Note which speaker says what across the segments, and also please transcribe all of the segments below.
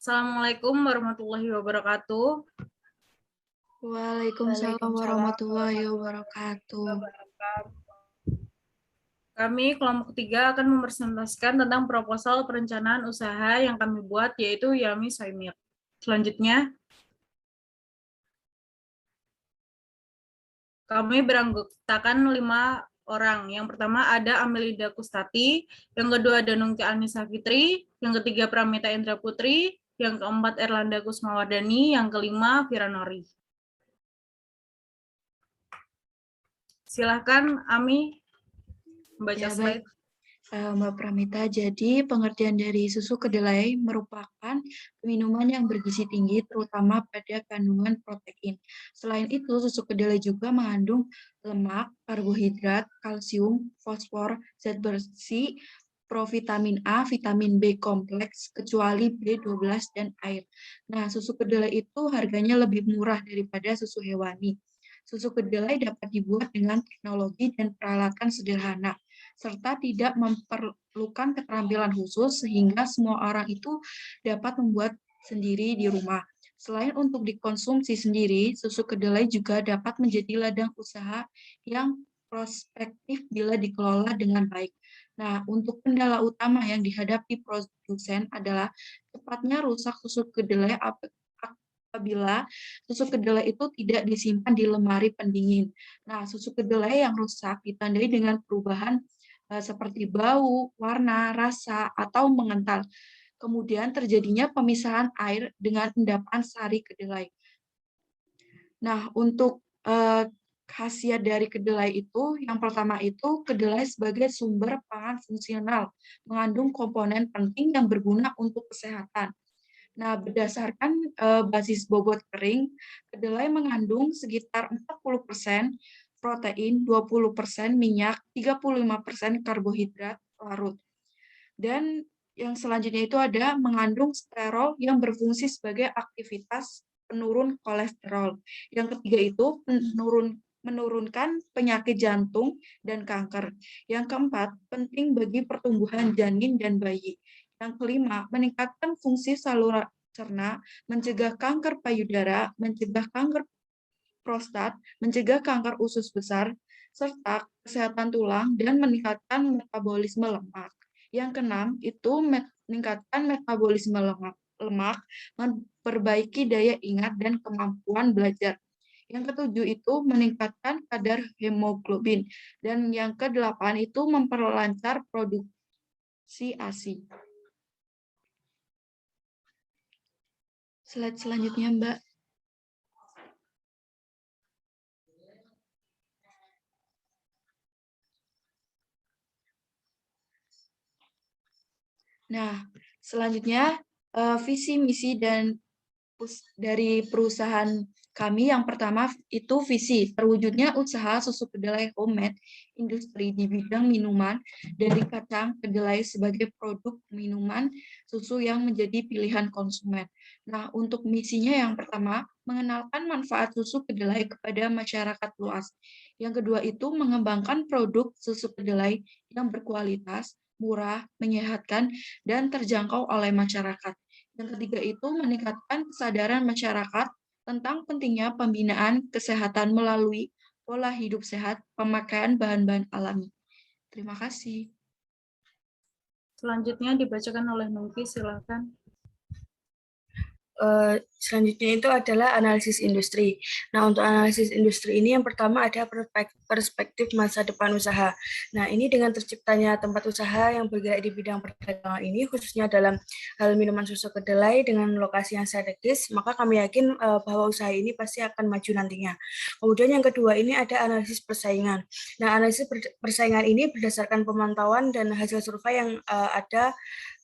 Speaker 1: Assalamualaikum warahmatullahi wabarakatuh.
Speaker 2: Waalaikumsalam warahmatullahi wabarakatuh.
Speaker 1: Kami kelompok 3 akan mempresentasikan tentang proposal perencanaan usaha yang kami buat, yaitu Yummy Soy Milk. Selanjutnya, kami beranggotakan 5 orang. Yang pertama ada Amelinda Kustati, yang kedua ada Nungki Anissa Fitri, yang ketiga Pramita Indra Putri, yang keempat Erlanda Kusmawardani, yang kelima Vira Nori. Silahkan Ami membaca slide.
Speaker 2: Mbak Pramita, jadi pengertian dari susu kedelai merupakan minuman yang bergizi tinggi terutama pada kandungan protein. Selain itu, susu kedelai juga mengandung lemak, karbohidrat, kalsium, fosfor, zat besi, provitamin A, vitamin B kompleks, kecuali B12 dan air. Nah, susu kedelai itu harganya lebih murah daripada susu hewani. Susu kedelai dapat dibuat dengan teknologi dan peralatan sederhana, serta tidak memerlukan keterampilan khusus sehingga semua orang itu dapat membuat sendiri di rumah. Selain untuk dikonsumsi sendiri, susu kedelai juga dapat menjadi ladang usaha yang prospektif bila dikelola dengan baik. Nah, untuk kendala utama yang dihadapi produsen adalah cepatnya rusak susu kedelai apabila susu kedelai itu tidak disimpan di lemari pendingin. Nah, susu kedelai yang rusak ditandai dengan perubahan seperti bau, warna, rasa, atau mengental. Kemudian terjadinya pemisahan air dengan endapan sari kedelai. Nah, untuk khasiat dari kedelai itu, yang pertama itu kedelai sebagai sumber pangan fungsional, mengandung komponen penting yang berguna untuk kesehatan. Nah, berdasarkan basis bobot kering, kedelai mengandung sekitar 40% protein, 20% minyak, 35% karbohidrat larut. Dan yang selanjutnya itu ada mengandung sterol yang berfungsi sebagai aktivitas penurun kolesterol. Yang ketiga itu menurunkan penyakit jantung dan kanker. Yang keempat, penting bagi pertumbuhan janin dan bayi. Yang kelima, meningkatkan fungsi saluran cerna, mencegah kanker payudara, mencegah kanker prostat, mencegah kanker usus besar, serta kesehatan tulang dan meningkatkan metabolisme lemak. Yang keenam, itu meningkatkan metabolisme lemak, memperbaiki daya ingat dan kemampuan belajar. Yang ketujuh itu meningkatkan kadar hemoglobin. Dan yang kedelapan itu memperlancar produksi ASI. Slide selanjutnya, Mbak. Nah, selanjutnya visi, misi, dan dari perusahaan kami yang pertama itu visi, terwujudnya usaha susu kedelai homemade industri di bidang minuman dari kacang kedelai sebagai produk minuman susu yang menjadi pilihan konsumen. Nah, untuk misinya yang pertama, mengenalkan manfaat susu kedelai kepada masyarakat luas. Yang kedua itu mengembangkan produk susu kedelai yang berkualitas, murah, menyehatkan, dan terjangkau oleh masyarakat. Yang ketiga itu meningkatkan kesadaran masyarakat tentang pentingnya pembinaan kesehatan melalui pola hidup sehat, pemakaian bahan-bahan alami. Terima kasih.
Speaker 1: Selanjutnya dibacakan oleh Nungki, silakan.
Speaker 3: Selanjutnya itu adalah analisis industri. Nah, untuk analisis industri ini yang pertama ada perspektif masa depan usaha. Nah, ini dengan terciptanya tempat usaha yang bergerak di bidang perdagangan ini, khususnya dalam hal minuman susu kedelai dengan lokasi yang strategis, maka kami yakin bahwa usaha ini pasti akan maju nantinya. Kemudian yang kedua ini ada analisis persaingan. Nah, analisis persaingan ini berdasarkan pemantauan dan hasil survei yang ada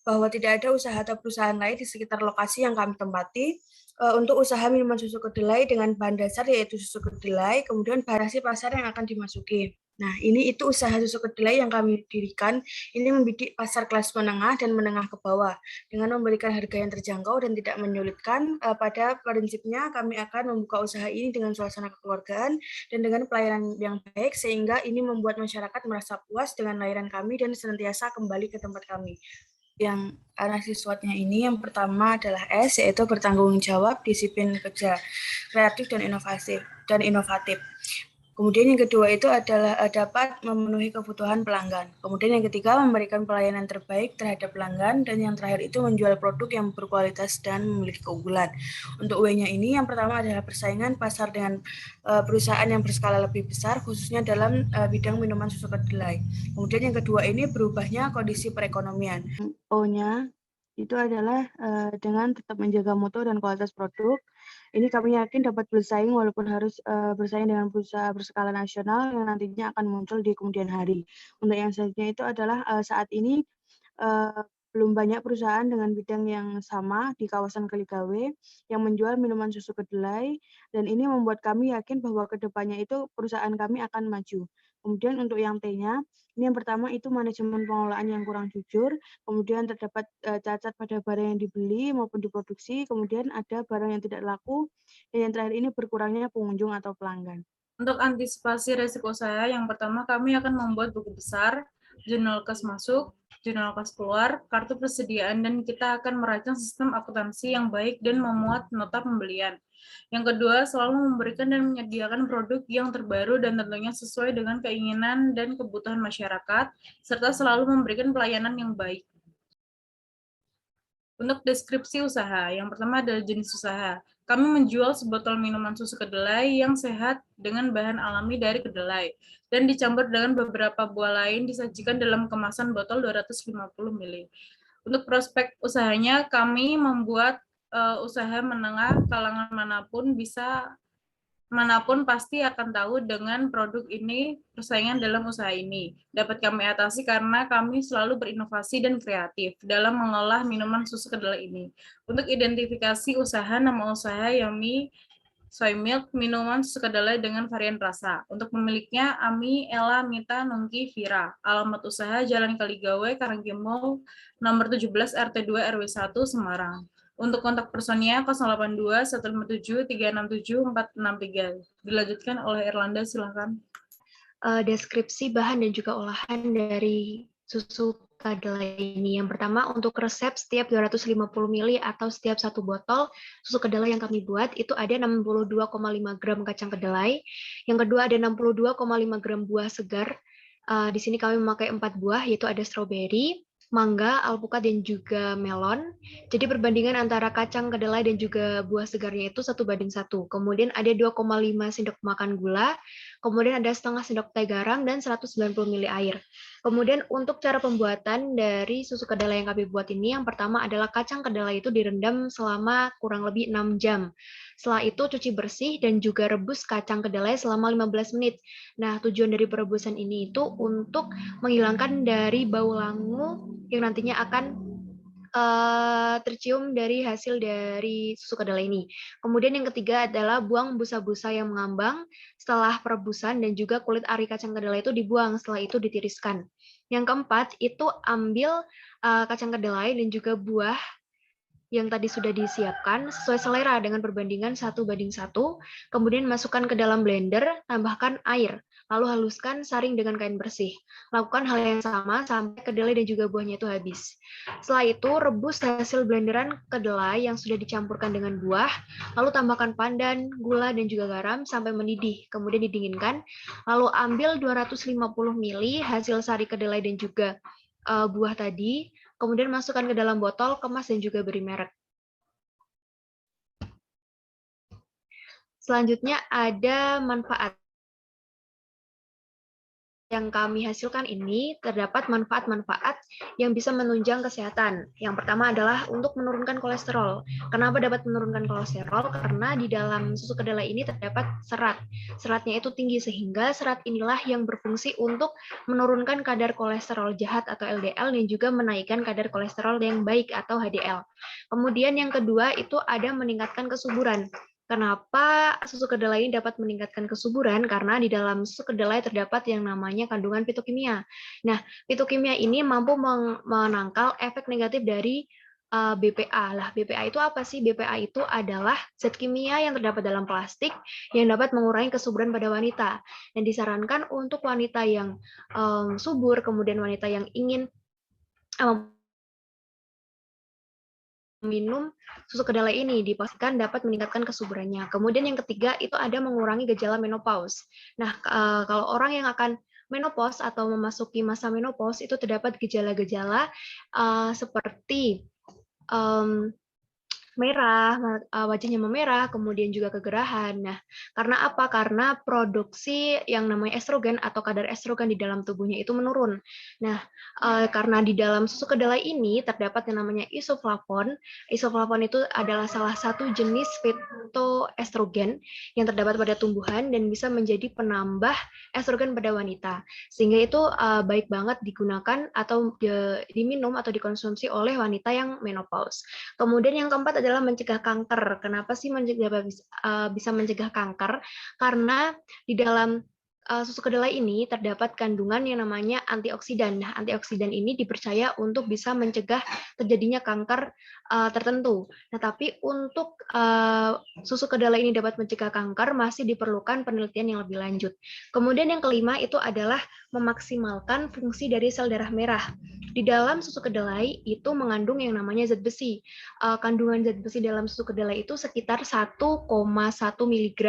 Speaker 3: bahwa tidak ada usaha atau perusahaan lain di sekitar lokasi yang kami tempati untuk usaha minuman susu kedelai dengan bahan dasar yaitu susu kedelai, kemudian variasi pasar yang akan dimasuki. Nah, ini itu usaha susu kedelai yang kami dirikan, ini membidik pasar kelas menengah dan menengah ke bawah, dengan memberikan harga yang terjangkau dan tidak menyulitkan. Pada prinsipnya, kami akan membuka usaha ini dengan suasana kekeluargaan dan dengan pelayanan yang baik, sehingga ini membuat masyarakat merasa puas dengan layanan kami dan senantiasa kembali ke tempat kami. yang analisis SWOT-nya ini yang pertama adalah S, yaitu bertanggung jawab, disiplin kerja, kreatif dan inovatif. Kemudian yang kedua itu adalah dapat memenuhi kebutuhan pelanggan. Kemudian yang ketiga memberikan pelayanan terbaik terhadap pelanggan, dan yang terakhir itu menjual produk yang berkualitas dan memiliki keunggulan. Untuk W-nya ini yang pertama adalah persaingan pasar dengan perusahaan yang berskala lebih besar, khususnya dalam bidang minuman susu kedelai. Kemudian yang kedua ini berubahnya kondisi perekonomian. O-nya itu adalah dengan tetap menjaga mutu dan kualitas produk. Ini kami yakin dapat bersaing walaupun harus bersaing dengan perusahaan berskala nasional yang nantinya akan muncul di kemudian hari. Untuk yang selanjutnya itu adalah saat ini belum banyak perusahaan dengan bidang yang sama di kawasan Kaligawe yang menjual minuman susu kedelai, dan ini membuat kami yakin bahwa kedepannya itu perusahaan kami akan maju. Kemudian untuk yang T-nya, ini yang pertama itu manajemen pengelolaan yang kurang jujur, kemudian terdapat cacat pada barang yang dibeli maupun diproduksi, kemudian ada barang yang tidak laku, dan yang terakhir ini berkurangnya pengunjung atau pelanggan.
Speaker 1: Untuk antisipasi resiko usaha, yang pertama kami akan membuat buku besar, jurnal kas masuk, jurnal kas keluar, kartu persediaan, dan kita akan merancang sistem akuntansi yang baik dan memuat nota pembelian. Yang kedua, selalu memberikan dan menyediakan produk yang terbaru dan tentunya sesuai dengan keinginan dan kebutuhan masyarakat, serta selalu memberikan pelayanan yang baik. Untuk deskripsi usaha, yang pertama adalah jenis usaha. Kami menjual sebotol minuman susu kedelai yang sehat dengan bahan alami dari kedelai dan dicampur dengan beberapa buah lain disajikan dalam kemasan botol 250 ml. Untuk prospek usahanya, kami membuat usaha menengah kalangan manapun pasti akan tahu dengan produk ini, persaingan dalam usaha ini dapat kami atasi karena kami selalu berinovasi dan kreatif dalam mengolah minuman susu kedelai ini. Untuk identifikasi usaha, nama usaha Yummy Soy Milk, minuman susu kedelai dengan varian rasa. Untuk pemiliknya, Ami, Ella, Mita, Nungki, Vira. Alamat usaha Jalan Kaligawe, Karangkimul, nomor 17 RT 2 RW 1 Semarang. Untuk kontak personnya 082 157 367 463. Dilanjutkan oleh Erlanda, silakan.
Speaker 4: Deskripsi bahan dan juga olahan dari susu kedelai ini. Yang pertama, untuk resep setiap 250 ml atau setiap satu botol susu kedelai yang kami buat, itu ada 62,5 gram kacang kedelai. Yang kedua, ada 62,5 gram buah segar. Di sini kami memakai 4 buah, yaitu ada stroberi, mangga, alpukat, dan juga melon. Jadi perbandingan antara kacang kedelai dan juga buah segarnya itu 1:1. Kemudian ada 2,5 sendok makan gula, kemudian ada setengah sendok teh garam, dan 190 ml air. Kemudian untuk cara pembuatan dari susu kedelai yang kami buat ini, yang pertama adalah kacang kedelai itu direndam selama kurang lebih 6 jam. Setelah itu cuci bersih dan juga rebus kacang kedelai selama 15 menit. Nah, tujuan dari perebusan ini itu untuk menghilangkan dari bau langu yang nantinya akan tercium dari hasil dari susu kedelai ini. Kemudian yang ketiga adalah buang busa-busa yang mengambang setelah perebusan, dan juga kulit ari kacang kedelai itu dibuang, setelah itu ditiriskan. Yang keempat itu ambil kacang kedelai dan juga buah yang tadi sudah disiapkan sesuai selera dengan perbandingan 1:1, kemudian masukkan ke dalam blender, tambahkan air, lalu haluskan, saring dengan kain bersih. Lakukan hal yang sama sampai kedelai dan juga buahnya itu habis. Setelah itu, rebus hasil blenderan kedelai yang sudah dicampurkan dengan buah, lalu tambahkan pandan, gula, dan juga garam sampai mendidih, kemudian didinginkan, lalu ambil 250 ml hasil sari kedelai dan juga buah tadi, kemudian masukkan ke dalam botol, kemas, dan juga beri merek. Selanjutnya ada manfaat. Yang kami hasilkan ini terdapat manfaat-manfaat yang bisa menunjang kesehatan. Yang pertama adalah untuk menurunkan kolesterol. Kenapa dapat menurunkan kolesterol? Karena di dalam susu kedelai ini terdapat serat. Seratnya itu tinggi sehingga serat inilah yang berfungsi untuk menurunkan kadar kolesterol jahat atau LDL dan juga menaikkan kadar kolesterol yang baik atau HDL. Kemudian yang kedua itu ada meningkatkan kesuburan. Kenapa susu kedelai ini dapat meningkatkan kesuburan? Karena di dalam susu kedelai terdapat yang namanya kandungan fitokimia. Nah, fitokimia ini mampu menangkal efek negatif dari BPA. Lah, BPA itu apa sih? BPA itu adalah zat kimia yang terdapat dalam plastik yang dapat mengurangi kesuburan pada wanita. Dan disarankan untuk wanita yang subur, kemudian wanita yang ingin minum susu kedelai ini, dipastikan dapat meningkatkan kesuburannya. Kemudian yang ketiga itu ada mengurangi gejala menopause. Nah, kalau orang yang akan menopause atau memasuki masa menopause itu terdapat gejala-gejala seperti merah, wajahnya memerah, kemudian juga kegerahan. Nah, karena apa? Karena produksi yang namanya estrogen atau kadar estrogen di dalam tubuhnya itu menurun. Nah, karena di dalam susu kedelai ini terdapat yang namanya isoflavon. Isoflavon itu adalah salah satu jenis fitoestrogen yang terdapat pada tumbuhan dan bisa menjadi penambah estrogen pada wanita. Sehingga itu baik banget digunakan atau diminum atau dikonsumsi oleh wanita yang menopause. Kemudian yang keempat adalah mencegah kanker. Kenapa sih bisa mencegah kanker? Karena di dalam susu kedelai ini terdapat kandungan yang namanya antioksidan. Nah, antioksidan ini dipercaya untuk bisa mencegah terjadinya kanker tertentu. Nah, tapi untuk susu kedelai ini dapat mencegah kanker masih diperlukan penelitian yang lebih lanjut. Kemudian yang kelima itu adalah memaksimalkan fungsi dari sel darah merah. Di dalam susu kedelai itu mengandung yang namanya zat besi. Kandungan zat besi dalam susu kedelai itu sekitar 1,1 mg.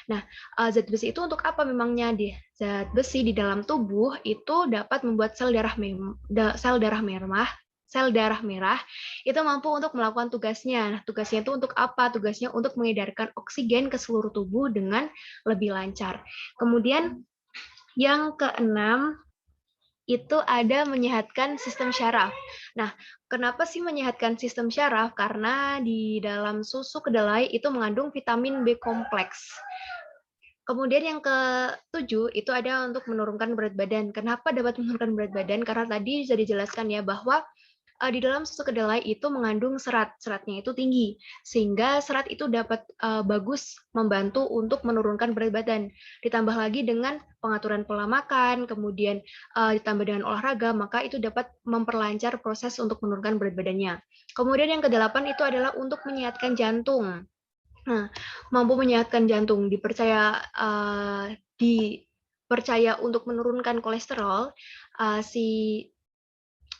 Speaker 4: Nah, zat besi itu untuk apa memangnya? Zat besi di dalam tubuh itu dapat membuat sel darah merah itu mampu untuk melakukan tugasnya. Nah, tugasnya itu untuk apa? Tugasnya untuk mengedarkan oksigen ke seluruh tubuh dengan lebih lancar. Kemudian yang keenam itu ada menyehatkan sistem syaraf. Nah, kenapa sih menyehatkan sistem syaraf? Karena di dalam susu kedelai itu mengandung vitamin B kompleks. Kemudian yang ke-7 itu ada untuk menurunkan berat badan. Kenapa dapat menurunkan berat badan? Karena tadi sudah dijelaskan ya bahwa di dalam susu kedelai itu mengandung serat, seratnya itu tinggi, sehingga serat itu dapat bagus membantu untuk menurunkan berat badan. Ditambah lagi dengan pengaturan pola makan, kemudian ditambah dengan olahraga, maka itu dapat memperlancar proses untuk menurunkan berat badannya. Kemudian yang ke-8 itu adalah untuk menyehatkan jantung. Nah, mampu menyehatkan jantung, dipercaya untuk menurunkan kolesterol, si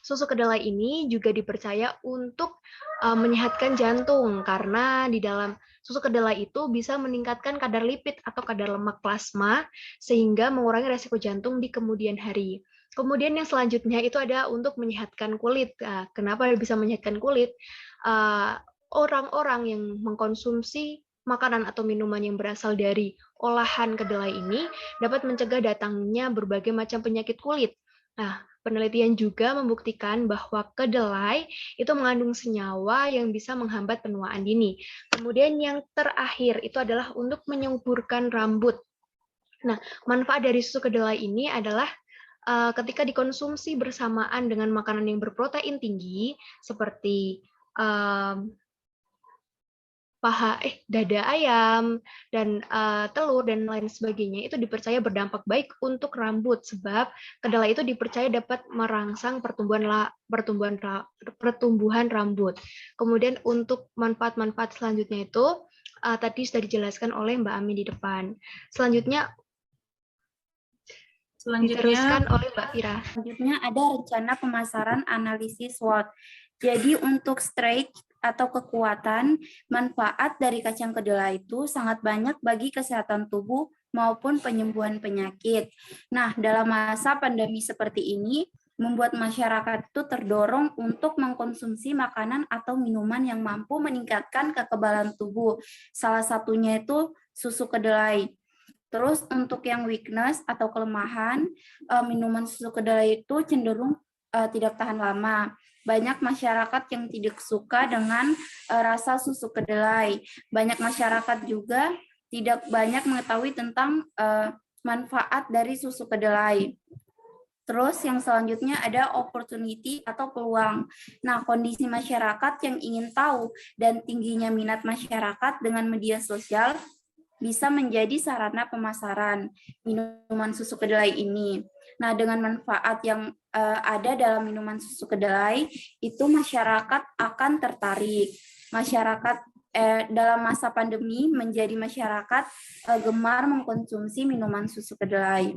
Speaker 4: susu kedelai ini juga dipercaya untuk menyehatkan jantung karena di dalam susu kedelai itu bisa meningkatkan kadar lipid atau kadar lemak plasma sehingga mengurangi resiko jantung di kemudian hari. Kemudian yang selanjutnya itu ada untuk menyehatkan kulit. Kenapa bisa menyehatkan kulit? Orang-orang yang mengkonsumsi makanan atau minuman yang berasal dari olahan kedelai ini dapat mencegah datangnya berbagai macam penyakit kulit. Nah, penelitian juga membuktikan bahwa kedelai itu mengandung senyawa yang bisa menghambat penuaan dini. Kemudian yang terakhir itu adalah untuk menyuburkan rambut. Nah, manfaat dari susu kedelai ini adalah ketika dikonsumsi bersamaan dengan makanan yang berprotein tinggi seperti dada ayam dan telur dan lain sebagainya itu dipercaya berdampak baik untuk rambut sebab kedelai itu dipercaya dapat merangsang pertumbuhan rambut. Kemudian untuk manfaat-manfaat selanjutnya itu tadi sudah dijelaskan oleh Mbak Ami di depan. Selanjutnya diteruskan oleh Mbak Ira.
Speaker 5: Selanjutnya ada rencana pemasaran analisis SWOT. Jadi untuk strength atau kekuatan, manfaat dari kacang kedelai itu sangat banyak bagi kesehatan tubuh maupun penyembuhan penyakit. Nah, dalam masa pandemi seperti ini, membuat masyarakat itu terdorong untuk mengkonsumsi makanan atau minuman yang mampu meningkatkan kekebalan tubuh. Salah satunya itu susu kedelai. Terus untuk yang weakness atau kelemahan, minuman susu kedelai itu cenderung tidak tahan lama. Banyak masyarakat yang tidak suka dengan rasa susu kedelai. Banyak masyarakat juga tidak banyak mengetahui tentang manfaat dari susu kedelai. Terus yang selanjutnya ada opportunity atau peluang. Nah, kondisi masyarakat yang ingin tahu dan tingginya minat masyarakat dengan media sosial bisa menjadi sarana pemasaran minuman susu kedelai ini. Nah, dengan manfaat yang ada dalam minuman susu kedelai, itu masyarakat akan tertarik. Masyarakat dalam masa pandemi menjadi masyarakat gemar mengkonsumsi minuman susu kedelai.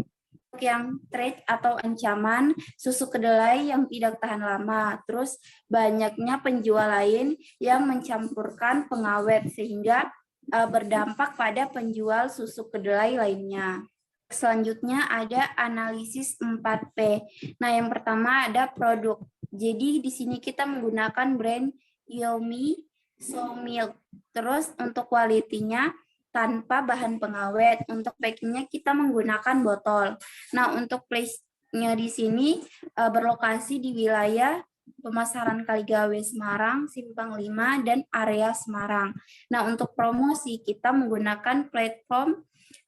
Speaker 5: yang threat atau ancaman, susu kedelai yang tidak tahan lama, terus banyaknya penjual lain yang mencampurkan pengawet sehingga berdampak pada penjual susu kedelai lainnya. Selanjutnya ada analisis 4P. Nah, yang pertama ada produk. Jadi di sini kita menggunakan brand Yomi Soy Milk. Terus untuk quality-nya tanpa bahan pengawet. Untuk packingnya kita menggunakan botol. Nah, untuk place-nya di sini berlokasi di wilayah pemasaran Kaligawe Semarang, Simpang 5, dan area Semarang. Nah, untuk promosi kita menggunakan platform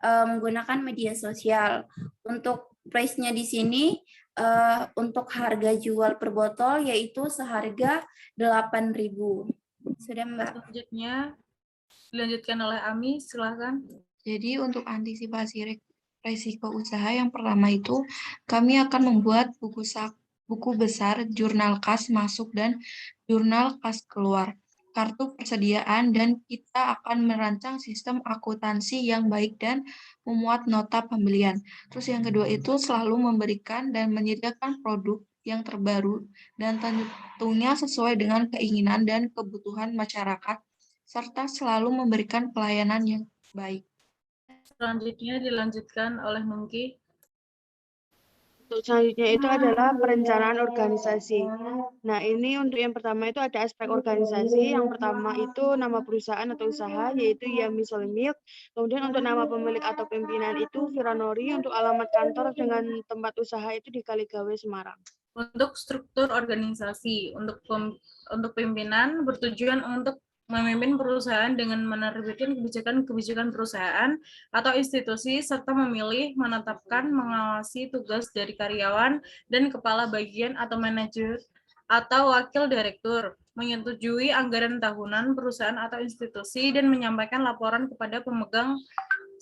Speaker 5: menggunakan media sosial. Untuk price-nya di sini untuk harga jual per botol yaitu seharga 8.000. Sudah, Mbak.
Speaker 1: Selanjutnya dilanjutkan oleh Ami, silakan.
Speaker 2: Jadi untuk antisipasi resiko usaha yang pertama itu kami akan membuat buku besar jurnal kas masuk dan jurnal kas keluar, kartu persediaan, dan kita akan merancang sistem akuntansi yang baik dan memuat nota pembelian. Terus yang kedua itu selalu memberikan dan menyediakan produk yang terbaru dan tentunya sesuai dengan keinginan dan kebutuhan masyarakat, serta selalu memberikan pelayanan yang baik.
Speaker 1: Selanjutnya dilanjutkan oleh Nungki.
Speaker 3: Untuk selanjutnya itu adalah perencanaan organisasi. Nah, ini untuk yang pertama itu ada aspek organisasi. Yang pertama itu nama perusahaan atau usaha, yaitu Yomi Soy Milk. Kemudian untuk nama pemilik atau pimpinan itu Viranori. Untuk alamat kantor dengan tempat usaha itu di Kaligawe, Semarang.
Speaker 1: Untuk struktur organisasi, untuk pimpinan bertujuan untuk memimpin perusahaan dengan menerbitkan kebijakan perusahaan atau institusi, serta memilih, menetapkan, mengawasi tugas dari karyawan dan kepala bagian atau manajer atau wakil direktur, menyetujui anggaran tahunan perusahaan atau institusi, dan menyampaikan laporan kepada pemegang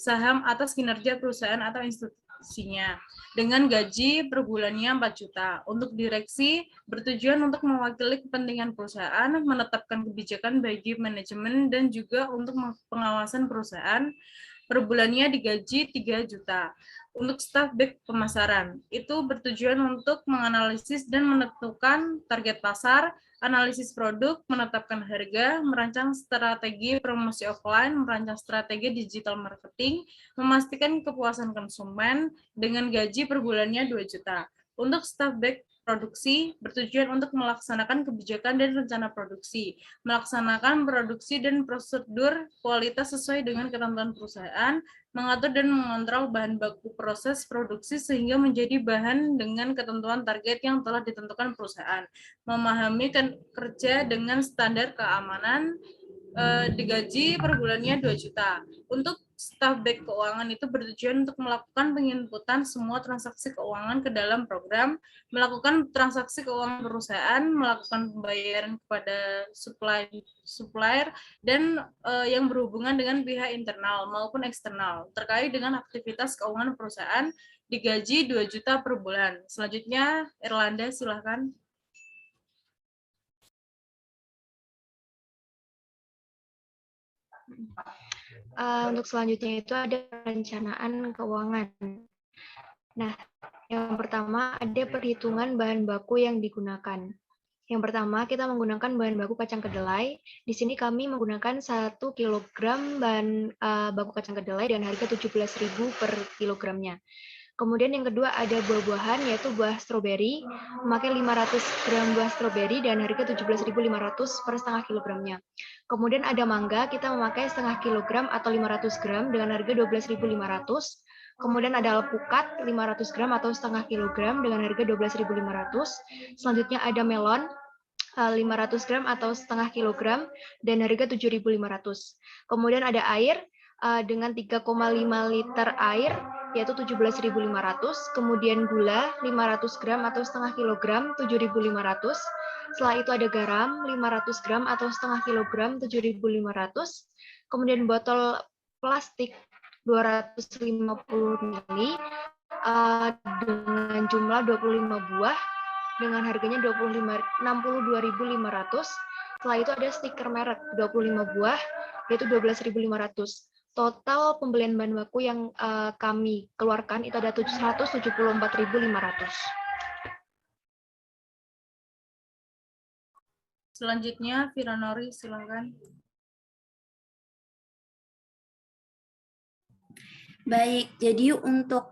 Speaker 1: saham atas kinerja perusahaan atau institusinya dengan gaji per bulannya 4 juta. Untuk direksi, bertujuan untuk mewakili kepentingan perusahaan, menetapkan kebijakan bagi manajemen, dan juga untuk pengawasan perusahaan. Per bulannya digaji 3 juta. Untuk staf back pemasaran, itu bertujuan untuk menganalisis dan menentukan target pasar, analisis produk, menetapkan harga, merancang strategi promosi offline, merancang strategi digital marketing, memastikan kepuasan konsumen dengan gaji per bulannya 2 juta. Untuk staf back produksi, bertujuan untuk melaksanakan kebijakan dan rencana produksi, melaksanakan produksi dan prosedur kualitas sesuai dengan ketentuan perusahaan, mengatur dan mengontrol bahan baku proses produksi sehingga menjadi bahan dengan ketentuan target yang telah ditentukan perusahaan, memahami kerja dengan standar keamanan, digaji per bulannya 2 juta. Untuk staf back keuangan itu bertujuan untuk melakukan penginputan semua transaksi keuangan ke dalam program, melakukan transaksi keuangan perusahaan, melakukan pembayaran kepada supplier, dan yang berhubungan dengan pihak internal maupun eksternal terkait dengan aktivitas keuangan perusahaan, digaji 2 juta per bulan. Selanjutnya, Erlanda, silahkan.
Speaker 4: Untuk selanjutnya itu ada perencanaan keuangan. Nah, yang pertama ada perhitungan bahan baku yang digunakan. Yang pertama, kita menggunakan bahan baku kacang kedelai. Di sini kami menggunakan 1 kg bahan baku kacang kedelai dengan harga 17.000 per kilogramnya. Kemudian yang kedua ada buah-buahan, yaitu buah stroberi, memakai 500 gram buah stroberi dan harga 17.500 per setengah kilogramnya. Kemudian ada mangga, kita memakai setengah kilogram atau 500 gram dengan harga 12.500. Kemudian ada alpukat 500 gram atau setengah kilogram dengan harga 12.500. Selanjutnya ada melon 500 gram atau setengah kilogram dan harga 7.500. Kemudian ada air dengan 3,5 liter air yaitu 17.500. Kemudian gula 500 gram atau setengah kilogram 7.500. Setelah itu ada garam 500 gram atau setengah kilogram 7.500. Kemudian botol plastik 250 ml dengan jumlah 25 buah dengan harganya 62.500. Setelah itu ada stiker merek 25 buah yaitu 12.500. total pembelian bahan baku yang kami keluarkan itu ada 174.500.
Speaker 1: Selanjutnya, Viranori, silakan.
Speaker 5: Baik, jadi untuk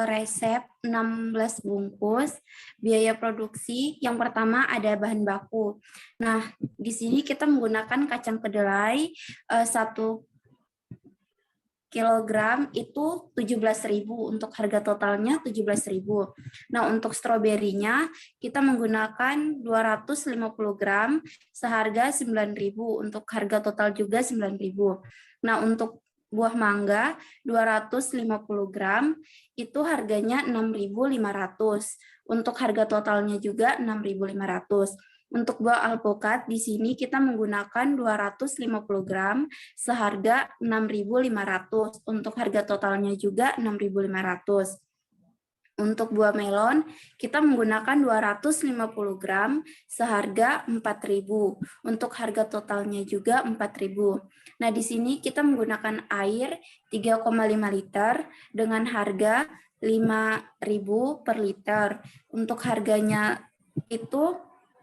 Speaker 5: resep 16 bungkus, biaya produksi yang pertama ada bahan baku. Nah, di sini kita menggunakan kacang kedelai 1 kilogram itu 17.000, untuk harga totalnya 17.000. Nah, untuk stroberinya kita menggunakan 250 gram seharga 9.000, untuk harga total juga 9.000. Nah, untuk buah mangga 250 gram itu harganya 6.500, untuk harga totalnya juga 6.500. Untuk buah alpukat di sini kita menggunakan 250 gram seharga 6.500, untuk harga totalnya juga 6.500. Untuk buah melon kita menggunakan 250 gram seharga 4.000, untuk harga totalnya juga 4.000. Nah, di sini kita menggunakan air 3,5 liter dengan harga 5.000 per liter. Untuk harganya itu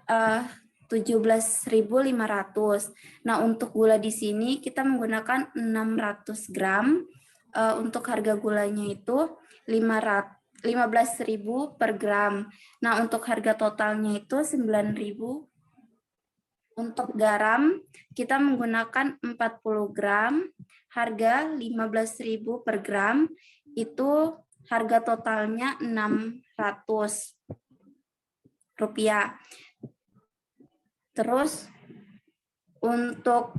Speaker 5: 17.500. Nah, untuk gula di sini kita menggunakan 600 gram. Untuk harga gulanya itu 15.000 per gram. Nah, untuk harga totalnya itu 9.000. Untuk garam kita menggunakan 40 gram, harga 15.000 per gram, itu harga totalnya 600 rupiah. Terus untuk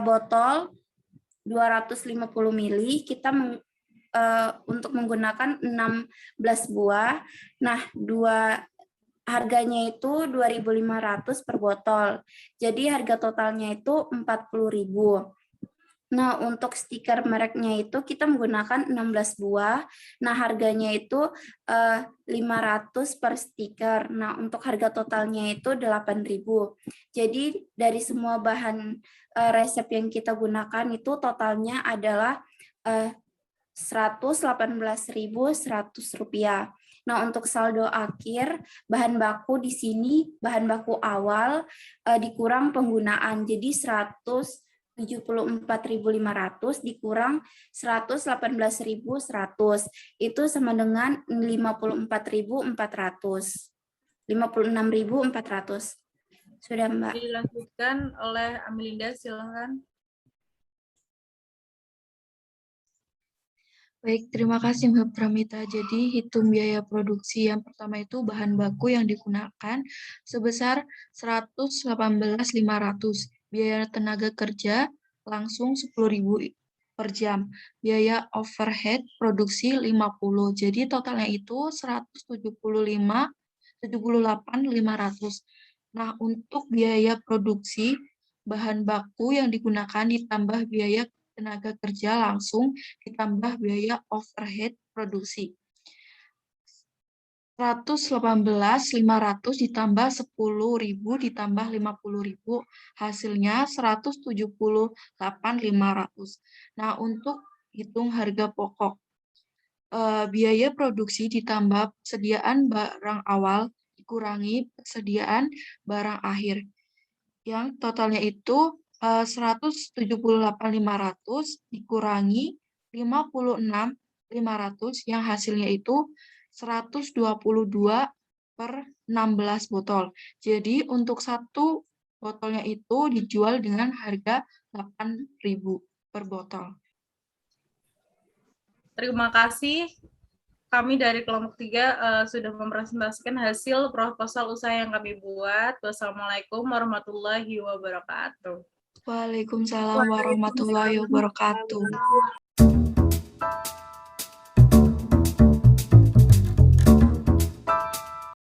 Speaker 5: botol 250 ml kita untuk menggunakan 16 buah. Nah, harganya itu 2.500 per botol. Jadi harga totalnya itu 40.000. Nah, untuk stiker mereknya itu kita menggunakan 16 buah. Nah, harganya itu 500 per stiker. Nah, untuk harga totalnya itu 8.000. Jadi dari semua bahan resep yang kita gunakan itu totalnya adalah 118.100 rupiah. Nah, untuk saldo akhir bahan baku di sini, bahan baku awal dikurang penggunaan, jadi 174.500 dikurang 118.100, itu sama dengan 54.400. 56.400. Sudah, Mbak.
Speaker 1: Dilanjutkan oleh Amelinda, silakan.
Speaker 2: Baik, terima kasih Mbak Pramita. Jadi hitung biaya produksi yang pertama itu bahan baku yang digunakan sebesar 118.500. Biaya tenaga kerja langsung 10.000 per jam. Biaya overhead produksi 50. Jadi totalnya itu 178.500. Nah, untuk biaya produksi bahan baku yang digunakan ditambah biaya tenaga kerja langsung ditambah biaya overhead produksi. 118.500 ditambah 10.000 ditambah 50.000, hasilnya 178.500. Nah, untuk hitung harga pokok, biaya produksi ditambah persediaan barang awal dikurangi persediaan barang akhir, yang totalnya itu 178.500 dikurangi 56.500 yang hasilnya itu 122 per 16 botol. Jadi untuk satu botolnya itu dijual dengan harga 8.000 per botol.
Speaker 1: Terima kasih. Kami dari kelompok 3 sudah mempresentasikan hasil proposal usaha yang kami buat. Wassalamualaikum warahmatullahi wabarakatuh.
Speaker 2: Waalaikumsalam warahmatullahi wabarakatuh.